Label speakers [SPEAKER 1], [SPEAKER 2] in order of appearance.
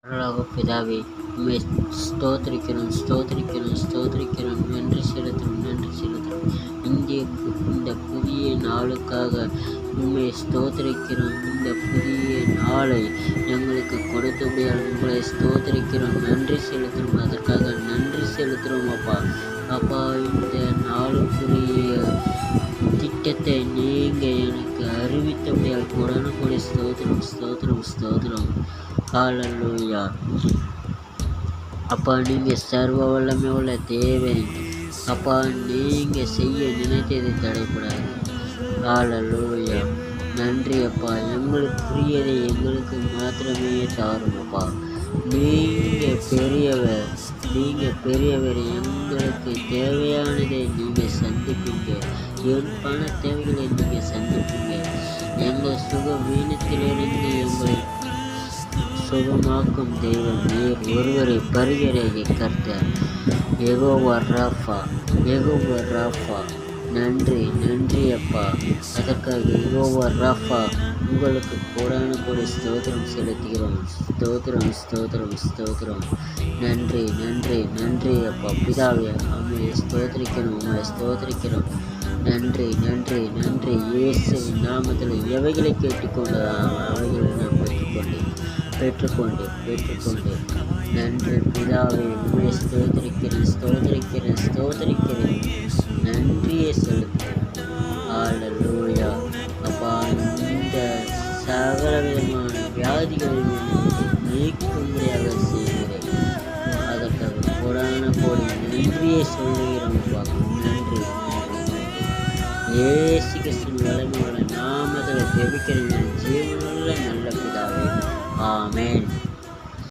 [SPEAKER 1] பரலோக பிதாவே, உம்மை ஸ்தோத்திரிக்கிறோம் ஸ்தோத்திரிக்கிறோம் ஸ்தோத்திரிக்கிறோம். நன்றி செலுத்துகிறோம் நன்றி செலுத்துகிறோம். இந்த புதிய நாளுக்காக உம்மை ஸ்தோத்திரிக்கிறோம். இந்த புதிய நாளை எங்களுக்கு கொடுத்தபடியால் உங்களை ஸ்தோத்திரிக்கிறோம். நன்றி செலுத்துகிறோம். அதற்காக நன்றி செலுத்துகிறோம் அப்பா. அப்பா, இந்த நாளுக்குரிய திட்டத்தை நீங்கள் எனக்கு அறிவித்தபடியால் கொடான ஸ்தோத்திரம் ஸ்தோத்திரம் ஸ்தோத்திரம். ஹல்லேலூயா. அப்பா, நீங்கள் சர்வ வல்லமை உள்ள தேவன். அப்பா, நீங்கள் செய்ய நினைத்தது தடைப்படாது. ஹல்லேலூயா. நன்றி அப்பா. எங்களுக்குரியதை எங்களுக்கு மாத்திரமே தாரும் அப்பா. நீங்கள் பெரியவர், நீங்கள் பெரியவர். எங்களுக்கு தேவையானதை நீங்கள் சந்திப்பீங்க. என் பண தேவைகளை நீங்கள் சந்திப்பீங்க. எங்கள் சுக வீணத்திலிருந்து எங்களை சுகமாக்கும் தெய்வம் நீர் ஒருவரை பரிகரை கர்த்தர். யெகோவா ராஃபா, யெகோவா ராஃபா. நன்றி நன்றி அப்பா. அதற்காக யெகோவா ராஃபா உங்களுக்கு கோடான ஸ்தோத்திரம் செலுத்துகிறோம். ஸ்தோத்திரம் ஸ்தோத்திரம் ஸ்தோத்திரம். நன்றி நன்றி நன்றி அப்பா. பிதாவே, உம்மை ஸ்தோத்திரிக்கிறோம் உம்மை ஸ்தோத்திரிக்கிறோம். நன்றி நன்றி நன்றி. இயேசுவின் நாமத்தில் எவைகளை கேட்டுக்கொண்டதா அவைகளை நான் பெற்றுக்கொண்டு நன்றி பிதாவே. உம்மை ஸ்தோத்திரிக்கிறேன் ஸ்தோத்திரிக்கிறேன் ஸ்தோத்திரிக்கிறேன். நன்றியை செலுத்துகிறேன். ஹல்லேலூயா. அப்பா, இந்த சகல விதமான வியாதிகளில் நீக்கும்படியாக செய்கிறேன். அதற்காக கோடான கோடி நன்றியை சொல்லுகிறோம் அப்பா. நன்றி நன்றி. இயேசு கிறிஸ்துவின் வல்லமையுள்ள நாமத்தில் ஜெபிக்கிறேன் ஜீவனுள்ள நல்ல பிதாவே. ஆமென்.